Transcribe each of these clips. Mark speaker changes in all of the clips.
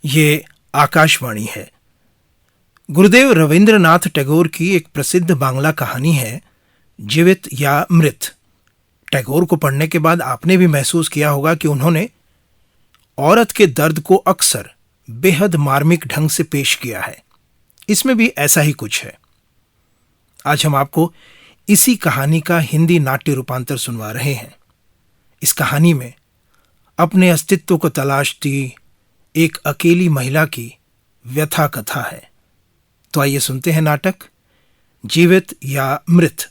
Speaker 1: ये आकाशवाणी है। गुरुदेव रवींद्रनाथ टैगोर की एक प्रसिद्ध बांग्ला कहानी है जीवित या मृत। टैगोर को पढ़ने के बाद आपने भी महसूस किया होगा कि उन्होंने औरत के दर्द को अक्सर बेहद मार्मिक ढंग से पेश किया है। इसमें भी ऐसा ही कुछ है। आज हम आपको इसी कहानी का हिंदी नाट्य रूपांतर सुनवा रहे हैं। इस कहानी में अपने अस्तित्व को तलाशती एक अकेली महिला की व्यथा कथा है। तो आइए सुनते हैं नाटक जीवित या मृत।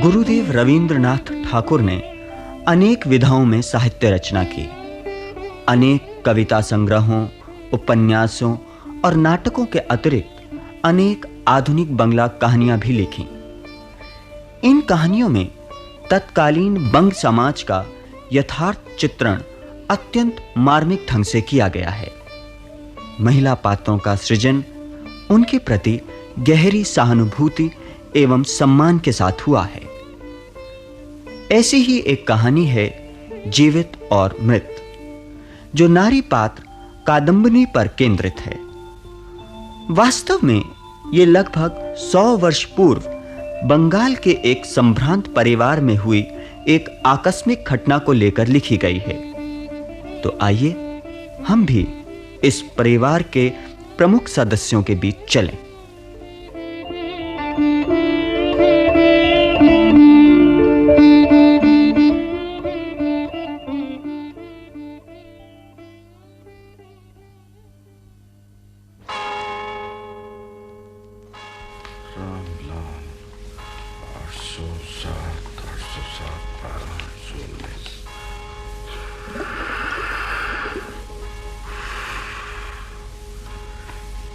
Speaker 2: गुरुदेव रवींद्रनाथ ठाकुर ने अनेक विधाओं में साहित्य रचना की। अनेक कविता संग्रहों, उपन्यासों और नाटकों के अतिरिक्त अनेक आधुनिक बंगला कहानियां भी लिखीं। इन कहानियों में तत्कालीन बंग समाज का यथार्थ चित्रण अत्यंत मार्मिक ढंग से किया गया है। महिला पात्रों का सृजन उनके प्रति गहरी सहानुभूति एवं सम्मान के साथ हुआ है। ऐसी ही एक कहानी है जीवित और मृत, जो नारी पात्र कादम्बिनी पर केंद्रित है। वास्तव में यह लगभग 100 वर्ष पूर्व बंगाल के एक संभ्रांत परिवार में हुई एक आकस्मिक घटना को लेकर लिखी गई है। तो आइए हम भी इस परिवार के प्रमुख सदस्यों के बीच चलें।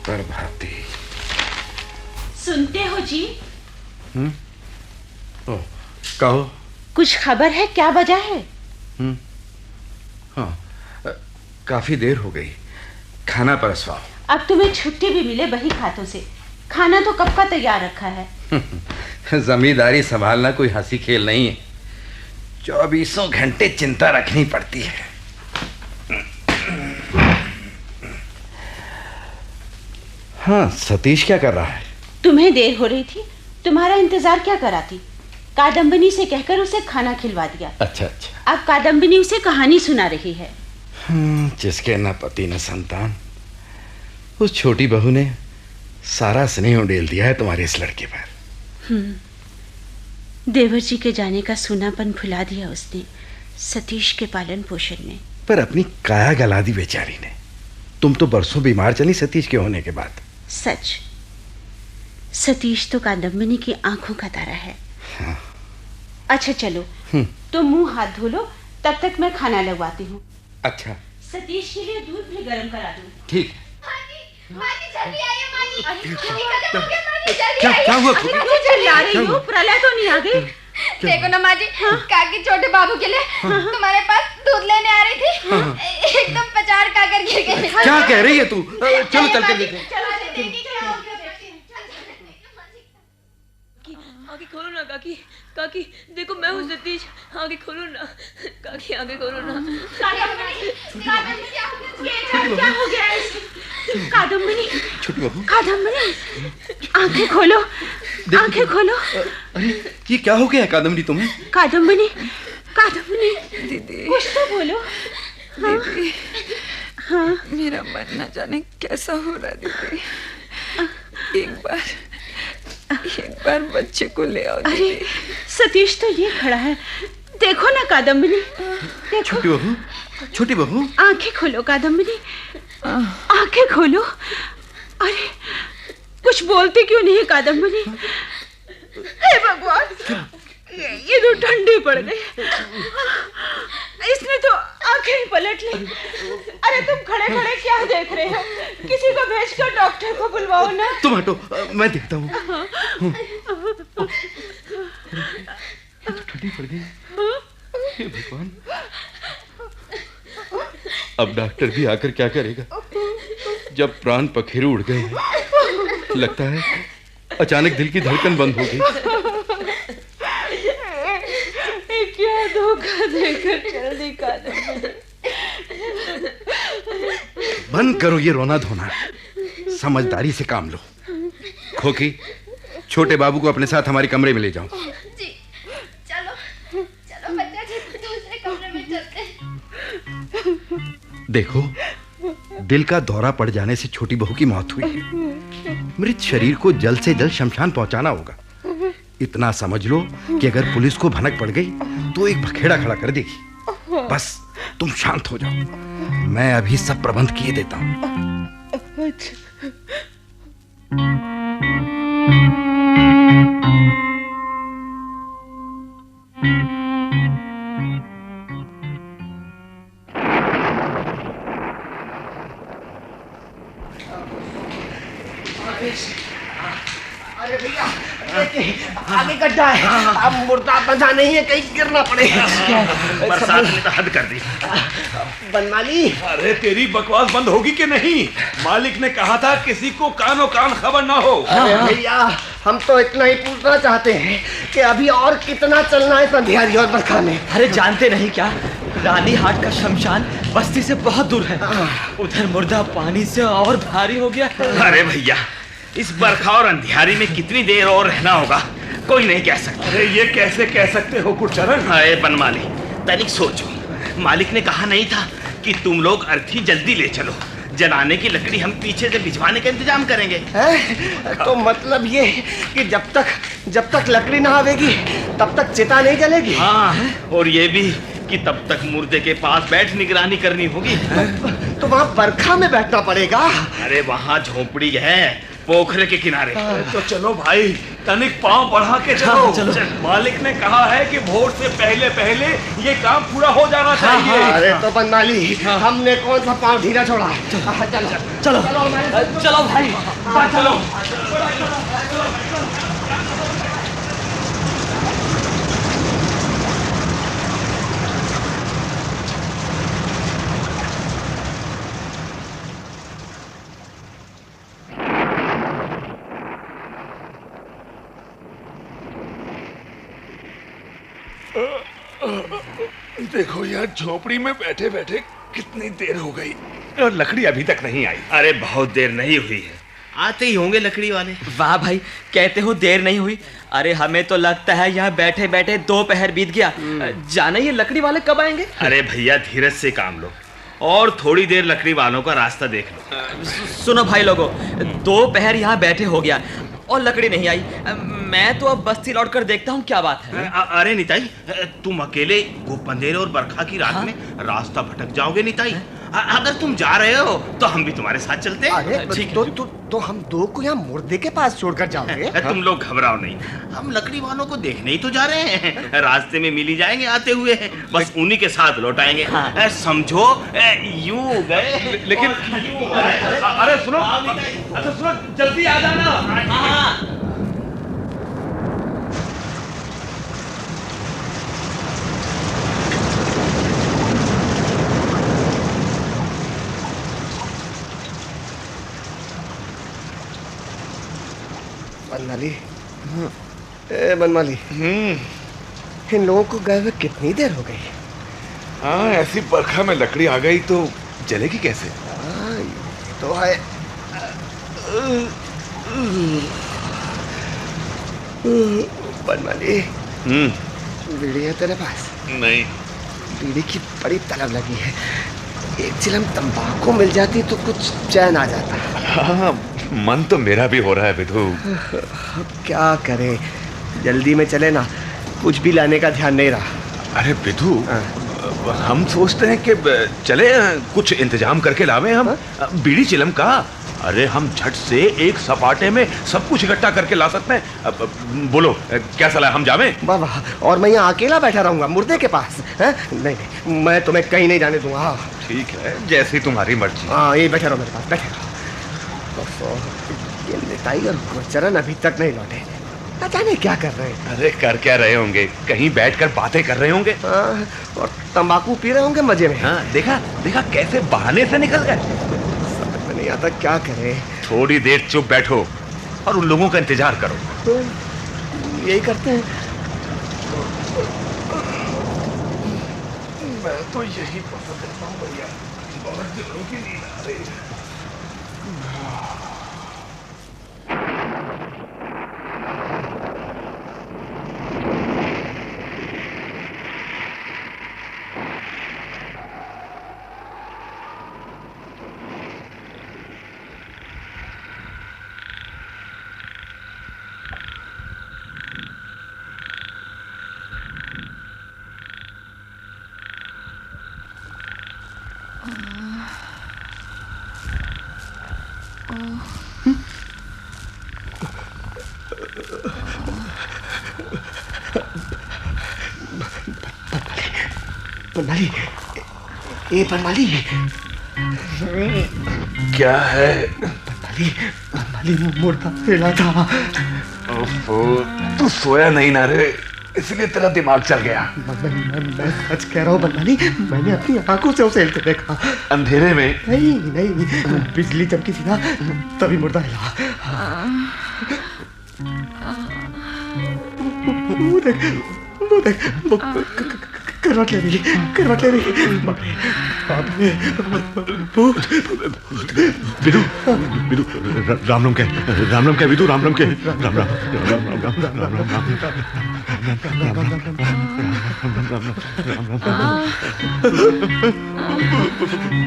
Speaker 3: प्रभाती,
Speaker 4: सुनते हो जी?
Speaker 3: ओ, कहो।
Speaker 4: कुछ खबर है? क्या वजह है?
Speaker 3: हाँ, काफी देर हो गई। खाना परसवाओ।
Speaker 4: अब तुम्हें छुट्टी भी मिले बही खातों से। खाना तो कब का तैयार रखा है।
Speaker 3: जमींदारी संभालना कोई हंसी खेल नहीं है। 24 घंटे चिंता रखनी पड़ती है। हाँ, सतीश क्या कर रहा है?
Speaker 4: तुम्हें देर हो रही थी, तुम्हारा इंतजार क्या कराती। कादम्बिनी से कहकर उसे खाना खिलवा दिया।
Speaker 3: अच्छा।
Speaker 4: अब कादम्बिनी उसे कहानी सुना रही है।
Speaker 3: जिसके न पति न संतान, उस छोटी बहू ने सारा स्नेह उड़ेल दिया है तुम्हारे इस लड़के पर।
Speaker 4: देवर जी के जाने का सूनापन भुला दिया उसने सतीश के पालन पोषण में।
Speaker 3: पर अपनी काया गला दी बेचारी ने। तुम तो बरसों बीमार चली सतीश के होने के बाद।
Speaker 4: सच, सतीश तो कादम्बिनी की आंखों का तारा है।
Speaker 3: हाँ।
Speaker 4: अच्छा चलो, तो मुंह हाथ धो लो, तब तक मैं खाना लगवाती हूँ।
Speaker 3: अच्छा।
Speaker 4: सतीश के लिए दूध भी गर्म करा दूँ।
Speaker 3: ठीक।
Speaker 5: मानी जल्दी आइए मानी।
Speaker 3: क्या हुआ?
Speaker 4: क्यों चिल्ला रही हो? प्रलय तो नहीं आ गई?
Speaker 5: देखो ना माँ जी, काकी छोटे बाबू के लिए तुम्हारे पास दूध लेने आ रही थी। एकदम पचार खाकर गिर गई।
Speaker 3: क्या कह रही है तू? चलो चल कर देखें।
Speaker 6: आगे खोलो ना काकी। काकी देखो, मैं हूँ सतीश। आगे खोलो ना काकी, आगे खोलो ना।
Speaker 4: क्या हो गया है? कादम्बिनी,
Speaker 3: छोटी बहू,
Speaker 4: कादम्बिनी, आंखें खोलो, आंखें खोलो।
Speaker 3: अरे ये क्या हो गया है कादम्बिनी तुम्हें?
Speaker 4: कादम्बिनी, कादम्बिनी,
Speaker 6: दीदी
Speaker 4: कुछ तो बोलो।
Speaker 6: दीदी, हाँ मेरा मन न जाने कैसा हो रहा है दीदी। एक बार बच्चे को ले आओ दीदी।
Speaker 4: अरे सतीश तो ये खड़ा है, देखो ना कादम्बिनी, देखो।
Speaker 3: छोटी बहू,
Speaker 4: आंखें खोलो कादम्बिनी, आंखें खोलो। अरे कुछ बोलती क्यों नहीं कादम्बिनी? हे भगवान, ये तो ठंडी पड़ गई। इसने तो आंखें ही पलट ली। अरे तुम खड़े खड़े क्या देख रहे हो? किसी को भेजकर डॉक्टर को बुलवाओ ना।
Speaker 3: तुम हटो, मैं देखता हूँ। ठंडी पड़ गई। हे भगवान, अब डॉक्टर भी आकर क्या करेगा जब प्राण पखेरु उड़ गए हैं। लगता है अचानक दिल की धड़कन बंद हो गई।
Speaker 6: क्या धोखा देकर चल दी कादम्बरी।
Speaker 3: बंद करो ये रोना धोना, समझदारी से काम लो। खोकी, छोटे बाबू को अपने साथ हमारे कमरे में ले जाओ।
Speaker 5: जी चलो चलो बच्चा जी, दूसरे कमरे में चलते हैं।
Speaker 3: देखो, दिल का दौरा पड़ जाने से छोटी बहू की मौत हुई है। मृत शरीर को जल्द से जल्द शमशान पहुंचाना होगा। इतना समझ लो कि अगर पुलिस को भनक पड़ गई तो एक बखेड़ा खड़ा कर देगी। बस तुम शांत हो जाओ, मैं अभी सब प्रबंध किए देता हूं।
Speaker 7: अरे भैया, आगे गड्ढा है, अब मुर्दा बंधा नहीं है, कहीं गिरना पड़ेगा।
Speaker 8: बरसात ने तो हद कर दी।
Speaker 7: बनमाली,
Speaker 8: अरे तेरी बकवास बंद होगी कि नहीं? मालिक ने कहा था किसी को कानो कान खबर ना हो।
Speaker 7: अरे भैया, हम तो इतना ही पूछना चाहते हैं कि अभी और कितना चलना है संध्यारी और बरखा में।
Speaker 9: अरे जानते नहीं क्या, रानी हाट का शमशान बस्ती से बहुत दूर है। उधर मुर्दा पानी से और भारी हो गया।
Speaker 8: अरे भैया, इस बरखा और अंधियारी में कितनी देर और रहना होगा कोई नहीं कह सकता। अरे ये कैसे कह सकते हो गुरचरण? अरे बनमाली, तनिक सोचो, मालिक ने कहा नहीं था कि तुम लोग अर्थी जल्दी ले चलो, जलाने की लकड़ी हम पीछे से भिजवाने का इंतजाम करेंगे।
Speaker 7: तो मतलब ये कि जब तक लकड़ी ना आवेगी तब तक चिता नहीं जलेगी।
Speaker 8: हाँ, और ये भी कि तब तक मुर्दे के पास बैठ निगरानी करनी होगी।
Speaker 7: तो वहाँ बरखा में बैठना पड़ेगा।
Speaker 8: अरे वहाँ झोपड़ी है पोखरे के किनारे। तो चलो भाई, तनिक पांव बढ़ा के चलो। चलो। मालिक ने कहा है कि भोर से पहले पहले ये काम पूरा हो जाना चाहिए।
Speaker 7: अरे तो बनमाली, हमने कौन सा पांव ढीला छोड़ा। चलो
Speaker 9: चलो चलो भाई,
Speaker 8: चलो। देखो यार, झोपड़ी में बैठे बैठे कितनी देर हो गई और लकड़ी अभी तक नहीं आई। अरे बहुत देर नहीं हुई है, आते ही होंगे लकड़ी वाले।
Speaker 9: वाह भाई, कहते हो देर नहीं हुई। अरे हमें तो लगता है यहाँ बैठे बैठे दोपहर बीत गया। जाने ये लकड़ी वाले कब आएंगे?
Speaker 8: अरे भैया, धीरज से काम लो और थोड़ी देर लकड़ी वालों का रास्ता देख लो।
Speaker 9: सुनो भाई लोगों, दोपहर यहाँ बैठे हो गया और लकड़ी नहीं आई। मैं तो अब बस्ती लौट कर देखता हूँ क्या बात है।
Speaker 8: अरे निताई, तुम अकेले गुप अंधेरे और बरखा की रात में रास्ता भटक जाओगे निताई। अगर तुम जा रहे हो तो हम भी तुम्हारे साथ चलते हैं।
Speaker 7: अरे ठीक, तो हम दो को यहाँ मुर्दे के पास छोड़कर जाओगे?
Speaker 8: तुम लोग घबराओ नहीं, हम लकड़ी वालों को देखने ही तो जा रहे हैं। रास्ते में मिल ही जाएंगे आते हुए, बस उन्हीं के साथ लौट आएंगे। समझो, यूं गए लेकिन। अरे सुनो, अच्छा सुनो, जल्दी आ जाना।
Speaker 7: बनमाली, बनमाली, इन लोगों को गए हुए कितनी देर हो गई?
Speaker 8: हाँ, ऐसी बरखा में लकड़ी आ गई तो जलेगी कैसे?
Speaker 7: तो है। बनमाली, बीड़ी है तेरे पास?
Speaker 8: नहीं।
Speaker 7: बीड़ी की बड़ी तलब लगी है, एक चिलम तंबाकू मिल जाती तो कुछ चैन आ जाता।
Speaker 8: हाँ, मन तो मेरा भी हो रहा है विधु।
Speaker 7: क्या करें, जल्दी में चले ना, कुछ भी लाने का ध्यान नहीं रहा।
Speaker 8: अरे विधु, हम सोचते हैं कि चले कुछ इंतजाम करके लावे हम बीड़ी चिलम का। अरे हम झट से एक सपाटे में सब कुछ इकट्ठा करके ला सकते हैं। बोलो क्या सलाह, हम जावें?
Speaker 7: वाह, और मैं यहाँ अकेला बैठा रहूंगा मुर्दे के पास? नहीं, मैं तुम्हें कहीं नहीं जाने दूंगा।
Speaker 8: ठीक है, जैसी तुम्हारी मर्जी।
Speaker 7: हाँ, ये बैठे रहो मेरे पास, बैठे रहो। ये निताई और गुरचरण अभी तक नहीं लौटे, न जाने क्या कर रहे हैं।
Speaker 8: अरे कर क्या रहे होंगे, कहीं बैठकर बातें कर रहे होंगे।
Speaker 7: हाँ, और तंबाकू पी रहे होंगे मजे में।
Speaker 8: हाँ, देखा देखा कैसे बहाने से निकल गए।
Speaker 7: समझ में नहीं आता क्या करें।
Speaker 8: थोड़ी देर चुप बैठो और उन लोगों का इंतजार करो।
Speaker 7: तो यही करते हैं।
Speaker 8: मैं तो यही पसंद करता हूँ भैया, बहुत दिनों की नींद आ रही है।
Speaker 7: बनमाली, ए बनमाली,
Speaker 8: क्या है?
Speaker 7: बनमाली मुर्दा हिला था।
Speaker 8: ओफो, तू सोया नहीं ना रे, इसलिए तेरा दिमाग चल गया।
Speaker 7: मैं सच कह रहा हूँ बनमाली, मैंने अपनी आंखों से उसे हिलते देखा।
Speaker 8: अंधेरे में?
Speaker 7: नहीं, बिजली चमकी थी ना, तभी मुर्दा हिला। वो देख, करवट ले रही।
Speaker 3: विदु, राम राम क्या विदु, राम राम।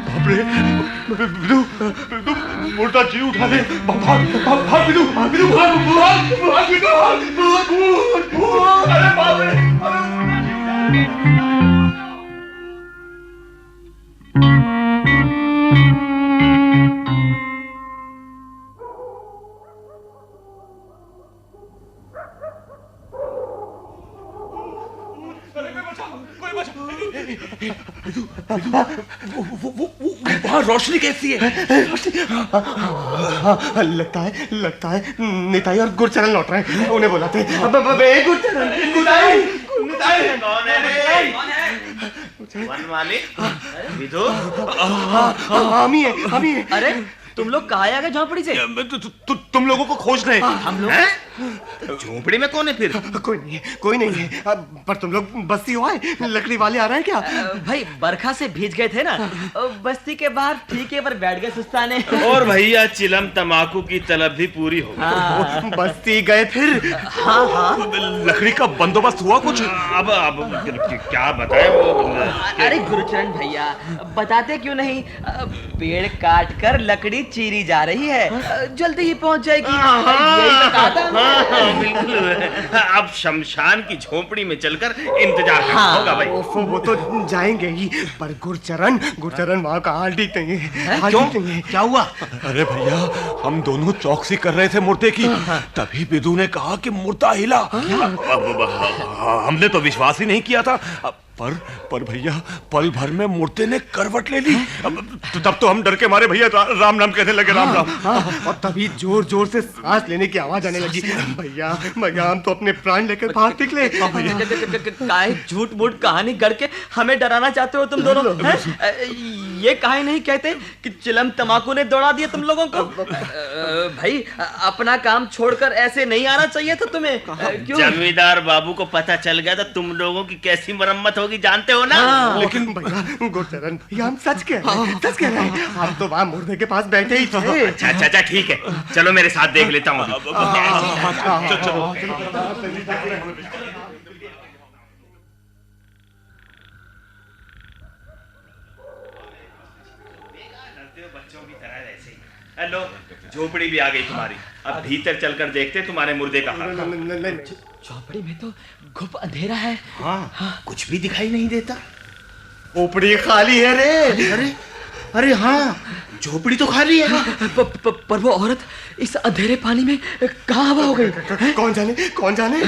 Speaker 3: बाप रे, विदु, मुर्दा जी उठा ले, भाग विदु, अरे बाप रे,
Speaker 8: वहाँ रोशनी कैसी है?
Speaker 7: लगता है निताई और गुरचरण लौट रहे हैं। उन्हें बुलाते हैं। गुरचरण,
Speaker 8: कौन है? बनमाली, विदु,
Speaker 7: हम ही है।
Speaker 9: अरे तुम लोग कहाँ आ गए झोपड़ी से?
Speaker 3: तुम लोगों को खोज रहे हैं।
Speaker 9: हम लोग
Speaker 8: झोपड़ी में कौन है फिर?
Speaker 7: कोई नहीं है। पर तुम लोग बस्ती हो आए, लकड़ी वाले आ रहे हैं क्या?
Speaker 9: भाई बरखा से भीज गए थे ना, बस्ती के बाहर ठीके पर बैठ गए सुस्ताने।
Speaker 8: और भैया चिलम तमाकू की तलब भी पूरी हो गई।
Speaker 7: बस्ती गए फिर?
Speaker 9: हाँ।
Speaker 3: लकड़ी का बंदोबस्त हुआ कुछ?
Speaker 8: अब क्या बताएं वो?
Speaker 9: अरे गुरुचरण भैया बताते क्यों नहीं? पेड़ काट कर लकड़ी चीरी जा रही है, जल्दी ही पहुंच जाएगी। यही बता था।
Speaker 8: बिल्कुल। अब शमशान की झोपड़ी में चलकर इंतजार करना होगा भाई।
Speaker 7: वो तो जाएंगे ही, पर गुरचरण वहाँ का हाल ठीक नहीं है।
Speaker 8: क्यों? क्या हुआ?
Speaker 3: अरे भैया, हम दोनों चौकसी कर रहे थे मुर्दे की, तभी विदु ने कहा कि मुर्दा हिला। हमने तो विश्वास ही नहीं किया था, पर भैया पल भर में मुर्दे ने करवट ले ली। तब तो हम डर के मारे भैया राम राम कहने लगे। राम राम।
Speaker 7: और तभी जोर जोर से सांस लेने की आवाज आने लगी। भैया हम तो अपने प्राण लेकर बाहर निकले।
Speaker 9: काहे झूठ मूठ कहानी गढ़ के हमें डराना चाहते हो तुम दोनों? ये काहे नहीं कहते कि चिलम तमाकू ने दौड़ा दिया तुम लोगों को? भाई अपना काम छोड़कर ऐसे नहीं आना चाहिए था तुम्हें। क्यों?
Speaker 8: जमींदार बाबू को पता चल गया तो तुम लोगों की कैसी मरम्मत होगी जानते हो ना।
Speaker 7: लेकिन भैया गुरचरण भैया हम सच कह रहे हैं। हम तो वहाँ मुर्दे के पास बैठे ही थे।
Speaker 8: अच्छा ठीक है, चलो मेरे साथ देख लेता हूँ। बच्चों की तरह ऐसे ही। हेलो, झोपड़ी भी आ गई तुम्हारी। अब भीतर चलकर देखते तुम्हारे मुर्दे का हाल।
Speaker 9: झोपड़ी में तो घुप अंधेरा है।
Speaker 8: हाँ, कुछ भी दिखाई नहीं देता।
Speaker 7: झोपड़ी खाली है रे।
Speaker 8: अरे हाँ, झोपड़ी तो खाली है।
Speaker 9: पर वो औरत इस अंधेरे पानी में कहाँ हवा हो गई?
Speaker 7: कौन जाने।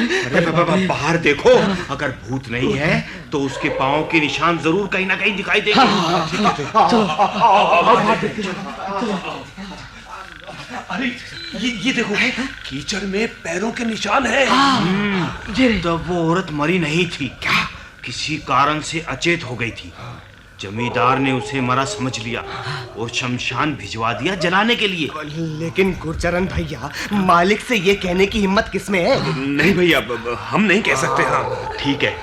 Speaker 8: बाहर देखो, अगर भूत नहीं है तो उसके पाँव के निशान जरूर कहीं ना कहीं दिखाई देंगे। अरे ये देखो, कीचड़ में पैरों के निशान हैं।
Speaker 10: तब वो औरत मरी नहीं थी, क्या किसी कारण से अचेत हो गई थी। जमींदार ने उसे मरा समझ लिया और शमशान भिजवा दिया जलाने के लिए।
Speaker 7: लेकिन गुरचरण भैया, मालिक से ये कहने की हिम्मत किसमें है?
Speaker 8: नहीं भैया, हम नहीं कह सकते। हाँ
Speaker 10: ठीक है,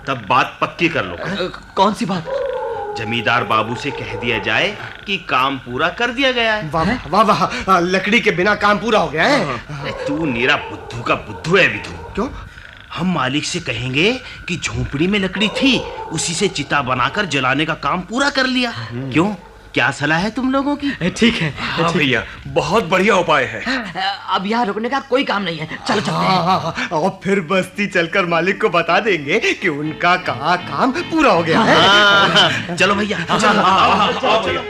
Speaker 10: तब बात पक्की कर लो।
Speaker 9: कौन सी बात?
Speaker 10: जमींदार बाबू से कह दिया जाए कि काम पूरा कर दिया गया है।
Speaker 7: वाह वाह वाह, लकड़ी के बिना काम पूरा हो गया है।
Speaker 10: तू नीरा बुद्धू का बुद्धू है विधु।
Speaker 7: क्यों?
Speaker 10: हम मालिक से कहेंगे कि झोंपड़ी में लकड़ी थी, उसी से चिता बनाकर जलाने का काम पूरा कर लिया। क्यों, क्या सलाह है तुम लोगों की?
Speaker 9: ठीक है।
Speaker 8: हाँ भैया, बहुत बढ़िया उपाय है।
Speaker 9: अब यहाँ रुकने का कोई काम नहीं है, चलो चलते हैं।
Speaker 7: हाँ, और फिर बस्ती चलकर मालिक को बता देंगे कि उनका कहा काम पूरा हो गया है।
Speaker 10: चलो भैया, चलो, आओ भैया।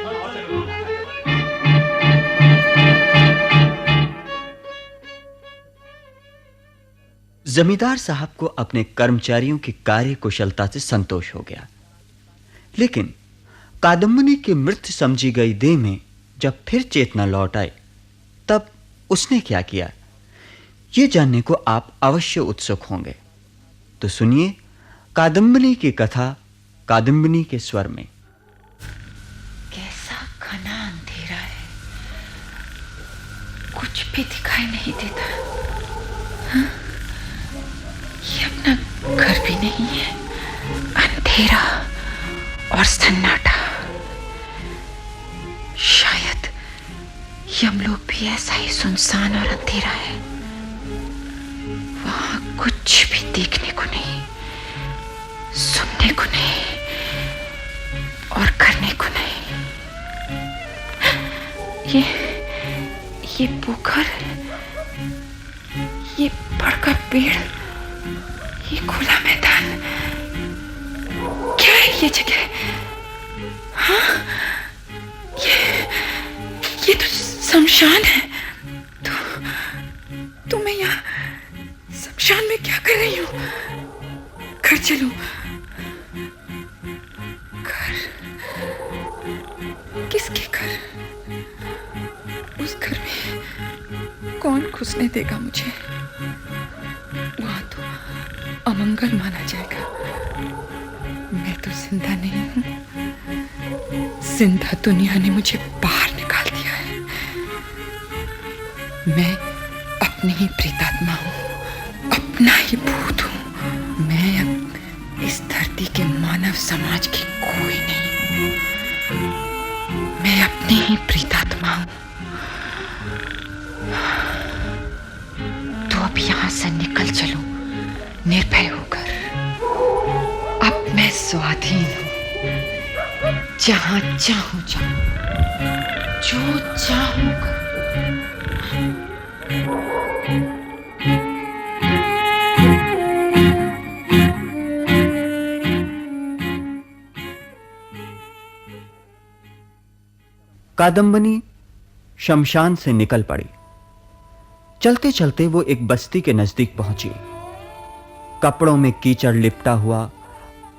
Speaker 2: जमींदार साहब को अपने कर्मचारियों की कार्य कुशलता से संतोष हो गया, लेकिन कादम्बनी की मृत समझी गई देह में जब फिर चेतना लौट आई, तब उसने क्या किया, यह जानने को आप अवश्य उत्सुक होंगे। तो सुनिए कादम्बनी की कथा कादम्बनी के स्वर में।
Speaker 4: कैसा घना अंधेरा है, कुछ भी दिखाई नहीं देता। हाँ? ये अपना घर भी नहीं है, अंधेरा और सन्नाटा। शायद यमलोक भी ऐसा ही सुनसान और अंधेरा है। वहां कुछ भी देखने को नहीं, सुनने को नहीं और करने को नहीं। ये पोखर, ये बड़का पेड़, ये खुला मैदान, क्या है ये जगह? हाँ, ये तो शमशान है। तो मैं यहाँ शमशान में क्या कर रही हूँ? घर चलूं? घर? किसके घर? उस घर में कौन घुसने देगा मुझे? वहां तो अमंगल माना जाएगा। मैं तो जिंदा नहीं हूं, जिंदा दुनिया ने मुझे बाहर निकाल दिया है। मैं अपनी ही प्रेतात्मा हूं, अपना ही भूत हूं। मैं अब इस धरती के मानव समाज की कोई नहीं हूं। मैं अपनी ही प्रेतात्मा हूं। तो अब यहां से निकल चलूं निर्भय होकर। अब मैं स्वाधीन हूं, जहां चाहूं जाऊं, जो चाहूं करूं।
Speaker 2: कादम्बनी शमशान से निकल पड़ी। चलते चलते वो एक बस्ती के नजदीक पहुंची। कपड़ों में कीचड़ लिपटा हुआ,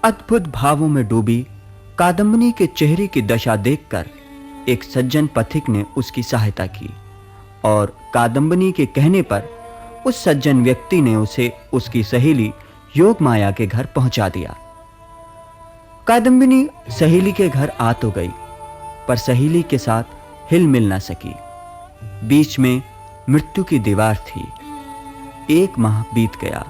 Speaker 2: अद्भुत भावों में डूबी कादम्बनी के चेहरे की दशा देखकर एक सज्जन पथिक ने उसकी सहायता की और कादम्बनी के कहने पर उस सज्जन व्यक्ति ने उसे उसकी सहेली योगमाया के घर पहुंचा दिया। कादम्बनी सहेली के घर आ तो गई, पर सहेली के साथ हिल मिल न सकी। बीच में मृत्यु की दीवार थी। 1 माह बीत गया।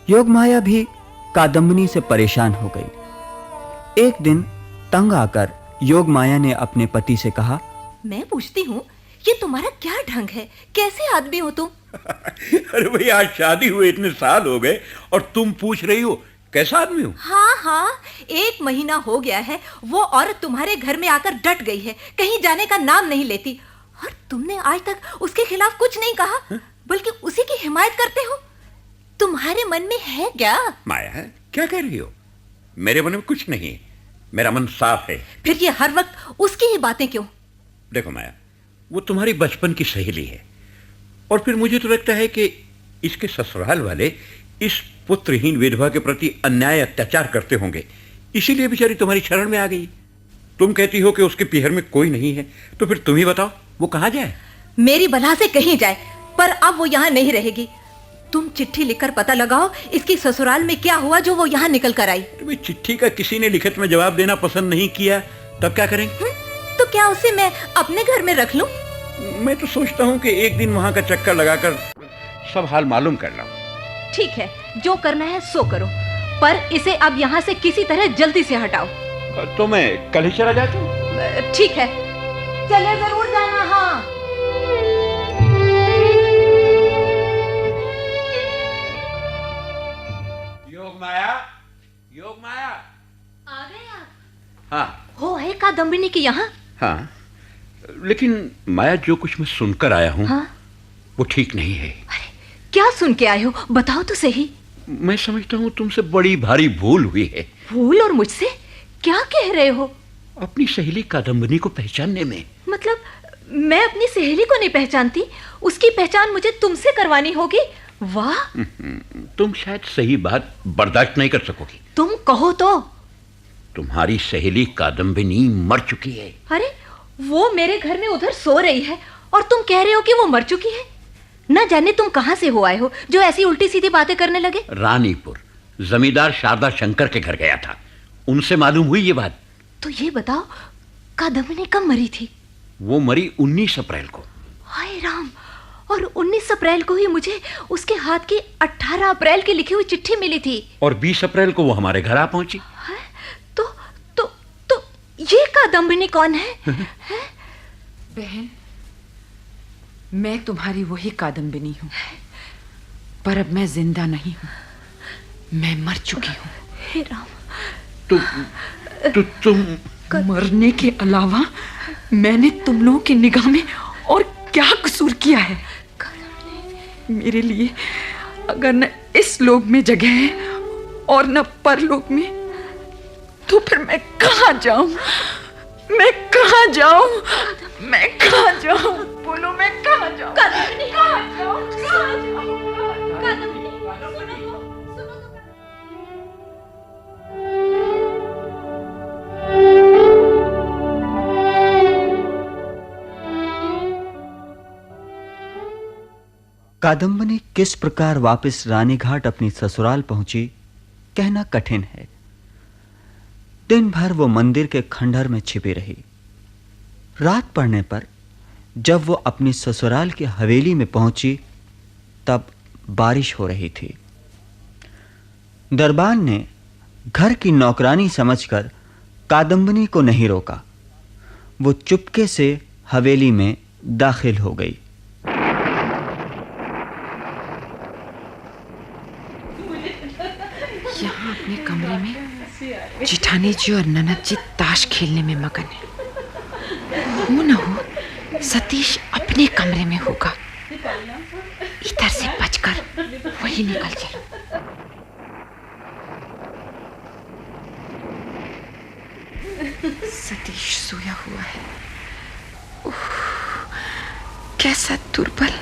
Speaker 2: योगमाया भी कादम्बनी से परेशान हो गई। एक दिन तंग आकर योगमाया ने अपने पति से कहा,
Speaker 11: मैं पूछती हूँ, ये तुम्हारा क्या ढंग है? कैसे आदमी हो तुम?
Speaker 12: अरे भाई, आज शादी हुए इतने साल हो गए और तुम पूछ रही हो कैसा आदमी हूँ?
Speaker 11: हाँ, 1 महीना हो गया है वो औरत तुम्हारे घर में आकर डट गई है, कहीं जाने का नाम नहीं लेती। और तुमने आज तक उसके खिलाफ कुछ नहीं कहा, बल्कि उसी की हिमायत करते हो। तुम्हारे मन में है क्या?
Speaker 12: माया, क्या कह रही हो? मेरे मन में कुछ नहीं है, मेरा मन साफ है।
Speaker 11: फिर ये हर वक्त उसकी ही बातें क्यों?
Speaker 12: देखो माया, वो तुम्हारी बचपन की सहेली है और फिर मुझे तो लगता है कि इसके ससुराल वाले इस पुत्रहीन विधवा के प्रति अन्याय अत्याचार करते होंगे, इसीलिए बेचारी तुम्हारी शरण में आ गई। तुम कहती हो कि उसके पीहर में कोई नहीं है, तो फिर तुम ही बताओ। वो कहाँ जाए?
Speaker 11: मेरी बला से कहीं जाए, पर अब वो यहाँ नहीं रहेगी। तुम चिट्ठी लिखकर पता लगाओ इसकी ससुराल में क्या हुआ जो वो यहाँ निकल कर आई।
Speaker 12: तुम्हें चिट्ठी का किसी ने लिखित में जवाब देना पसंद नहीं किया, तब क्या करेंगे?
Speaker 11: तो क्या उसे मैं अपने घर में रख लूं?
Speaker 12: मैं तो सोचता हूँ कि एक दिन वहाँ का चक्कर लगाकर सब हाल मालूम कर लाऊं।
Speaker 11: ठीक है, जो करना है सो करो, पर इसे अब यहाँ से किसी तरह जल्दी से हटाओ।
Speaker 12: तो मैं कल ही चला जाता हूँ।
Speaker 11: ठीक है, चले जरूर जाना। हाँ,
Speaker 12: योग माया
Speaker 11: आ गए आप?
Speaker 12: हाँ।
Speaker 11: हो है कादम्बिनी के यहाँ?
Speaker 12: हाँ, लेकिन माया जो कुछ मैं सुनकर आया हूँ
Speaker 11: हाँ?
Speaker 12: वो ठीक नहीं है।
Speaker 11: अरे क्या सुन के आए हो, बताओ तो सही।
Speaker 12: मैं समझता हूँ तुमसे बड़ी भारी भूल हुई है।
Speaker 11: भूल? और मुझसे क्या कह रहे हो?
Speaker 12: अपनी सहेली कादम्बिनी को पहचानने में।
Speaker 11: मतलब मैं अपनी सहेली को नहीं पहचानती, उसकी पहचान मुझे तुमसे करवानी होगी? वाह,
Speaker 12: तुम शायद सही बात बर्दाश्त नहीं कर सकोगी।
Speaker 11: तुम कहो तो।
Speaker 12: तुम्हारी सहेली कादम्बिनी मर चुकी है।
Speaker 11: अरे वो मेरे घर में उधर सो रही है और तुम कह रहे हो कि वो मर चुकी है? न जाने तुम कहां से हो आए हो जो ऐसी उल्टी सीधी बातें करने लगे।
Speaker 12: रानीपुर जमींदार शारदा शंकर के घर गया था, उनसे मालूम हुई ये बात।
Speaker 11: तो ये बताओ कादम्बिनी कब मरी थी?
Speaker 12: वो मरी 19 अप्रैल को। हाय
Speaker 11: राम, और 19 अप्रैल को ही मुझे उसके हाथ की 18 अप्रैल की लिखी हुई चिट्ठी मिली थी।
Speaker 12: और 20 अप्रैल को वो हमारे घर आ पहुंची।
Speaker 11: तो ये कादम्बिनी कौन है?
Speaker 4: बहन, मैं तुम्हारी वही कादम्बिनी हूँ, पर अब मैं जिंदा नहीं हूँ, मैं मर चुकी हूँ।
Speaker 11: हे राम,
Speaker 12: तुम
Speaker 4: मरने के अलावा मैंने तुम लोगों की निगाह में और क्या कसूर किया है? मेरे लिए अगर न इस लोक में जगह है और न परलोक में, तो फिर मैं कहाँ जाऊं? मैं कहाँ जाऊं? मैं कहाँ जाऊं? बोलो, मैं कहाँ जाऊं?
Speaker 11: कादम्बिनी,
Speaker 4: कहाँ जाऊं? कहाँ जाऊं?
Speaker 11: कादम्बिनी,
Speaker 2: कादम्बिनी किस प्रकार वापस रानीघाट अपनी ससुराल पहुंची, कहना कठिन है। दिन भर वो मंदिर के खंडहर में छिपी रही। रात पड़ने पर जब वो अपनी ससुराल की हवेली में पहुंची, तब बारिश हो रही थी। दरबान ने घर की नौकरानी समझकर कादम्बिनी को नहीं रोका। वो चुपके से हवेली में दाखिल हो गई।
Speaker 4: यहाँ अपने कमरे में जिठानी जी और ननद जी ताश खेलने में मगन है। वो न हो सतीश अपने कमरे में होगा, इधर से बचकर वही निकल जाए। सतीश सोया हुआ है। कैसा दुर्बल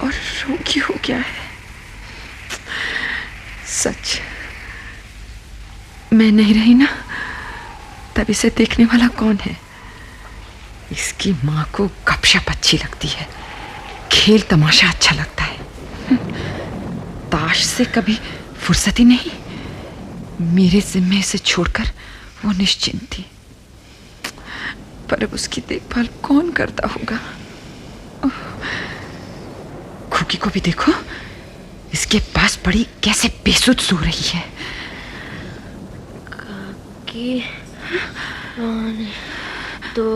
Speaker 4: और रोगी हो गया है। सच, मैं नहीं रही ना, तब इसे देखने वाला कौन है? इसकी माँ को गपशप अच्छी लगती है, खेल तमाशा अच्छा लगता है। ताश से कभी फुर्सत ही नहीं। मेरे जिम्मे से छोड़कर वो निश्चिंत थी, पर अब उसकी देखभाल कौन करता होगा? खुकी को भी देखो, इसके पास पड़ी कैसे बेसुध सो रही है।
Speaker 6: काकी, पानी दो।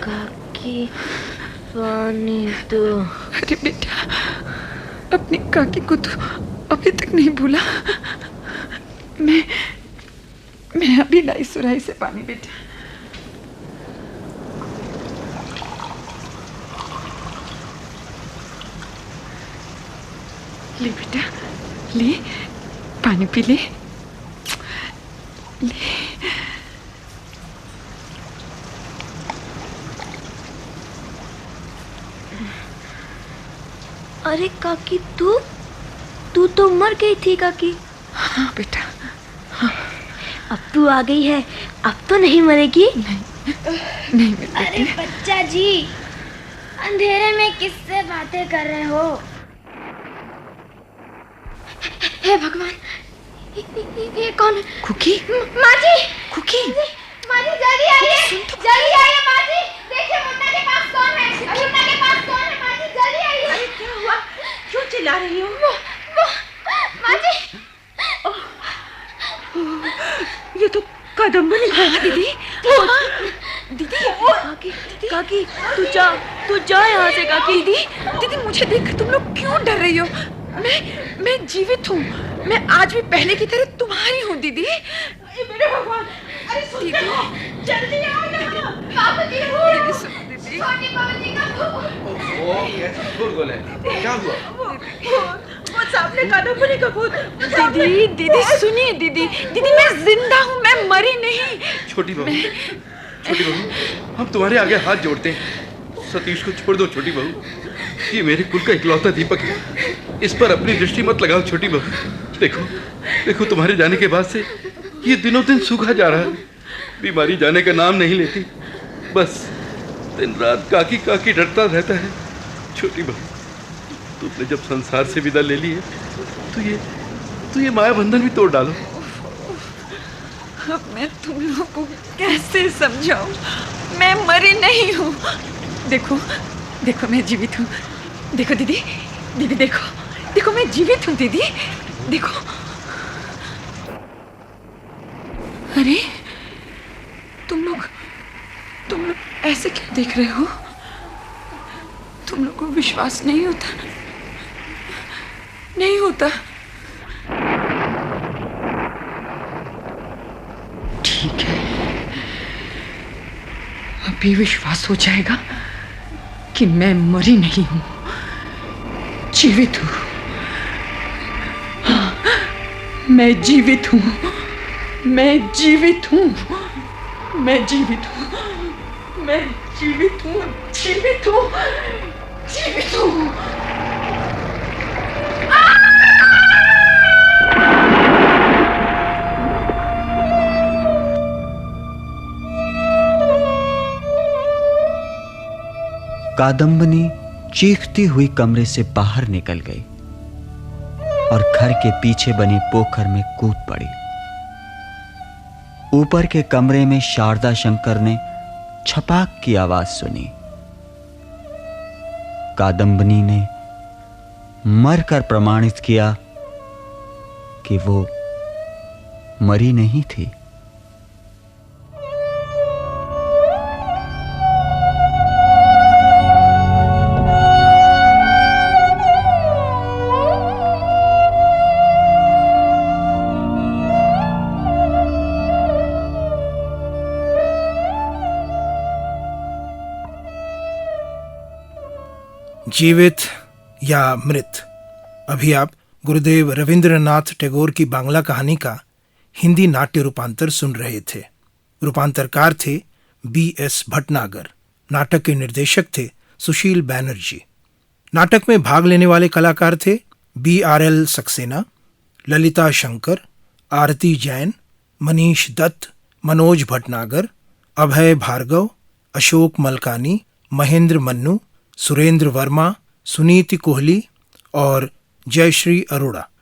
Speaker 6: काकी, पानी दो।
Speaker 4: अरे बेटा, अपनी काकी को तो अभी तक नहीं भूला। मैं अभी लाई सुराही से पानी। बेटा, ले बेटा, ले पानी पी ले।
Speaker 6: अरे काकी, तू तो मर गई थी काकी।
Speaker 4: हाँ बेटा, हाँ।
Speaker 6: अब तू आ गई है, अब तो नहीं मरेगी?
Speaker 4: नहीं, नहीं मेरे बेटे।
Speaker 5: अरे बच्चा जी, अंधेरे में किससे बातें कर रहे हो? हे भगवान, ये कौन है?
Speaker 4: खुकी,
Speaker 5: माँ जी,
Speaker 4: खुकी,
Speaker 5: माँ जी जल्दी आइए, जल्दी आइए माँ जी। देखिए मुन्ना के पास कौन है? मुन्ना के पास कौन है? माँ जी जल्दी आइए।
Speaker 4: अरे क्या हुआ? क्यों चिल्ला रही हो?
Speaker 5: माँ जी,
Speaker 4: ये तो कादम्बनी है दीदी। दीदी, काकी, तू जा यहाँ से काकी। दीदी मुझे देखकर तुम लोग क्यों डर रही हो? मैं जीवित हूँ। मैं आज भी पहले की तरह तुम्हारी हूँ दीदी।
Speaker 5: मेरे भगवान, अरे सुनते हो? जल्दी आओ यहाँ। बाबूजी
Speaker 4: दीदी सुनो दीदी।
Speaker 5: छोटी बाबूजी का
Speaker 3: क्या हुआ?
Speaker 4: वो सामने कादम्बनी का भूत। दीदी सुनिए दीदी, मैं जिंदा हूँ, मैं मरी नहीं।
Speaker 3: छोटी बहू, हम तुम्हारे आगे हाथ जोड़ते हैं। सतीश को छोड़ दो छोटी बहू, ये मेरे कुल का इकलौता दीपक है। इस पर अपनी दृष्टि मत लगाओ छोटी बहू। देखो तुम्हारे जाने के बाद से ये दिनों दिन सूखा जा रहा है। बीमारी जाने का नाम नहीं लेती, बस दिन रात काकी काकी डरता रहता है। छोटी बहू, तुमने जब संसार से विदा ले ली है तो ये माया बंधन भी तोड़ डालो।
Speaker 4: अब मैं तुम लोगों को कैसे समझाऊं? मैं मरी नहीं हूँ। देखो मैं जीवित हूँ। देखो दीदी, देखो मैं जीवित हूँ दीदी। देखो, अरे तुम लोग ऐसे क्यों देख रहे हो? तुम लोग को विश्वास नहीं होता। ठीक है, अभी विश्वास हो जाएगा कि मैं मरी नहीं हूं, जीवित हूं। हाँ, मैं जीवित हूं।
Speaker 2: कादम्बनी चीखती हुई कमरे से बाहर निकल गई और घर के पीछे बनी पोखर में कूद पड़ी। ऊपर के कमरे में शारदा शंकर ने छपाक की आवाज सुनी। कादम्बनी ने मरकर प्रमाणित किया कि वो मरी नहीं थी।
Speaker 1: जीवित या मृत। अभी आप गुरुदेव रविंद्रनाथ टैगोर की बांग्ला कहानी का हिंदी नाट्य रूपांतर सुन रहे थे। रूपांतरकार थे B.S. भटनागर। नाटक के निर्देशक थे सुशील बैनर्जी। नाटक में भाग लेने वाले कलाकार थे B.R.L. सक्सेना, ललिता शंकर, आरती जैन, मनीष दत्त, मनोज भटनागर, अभय भार्गव, अशोक मलकानी, महेंद्र मन्नू, सुरेंद्र वर्मा, सुनीति कोहली और जयश्री अरोड़ा।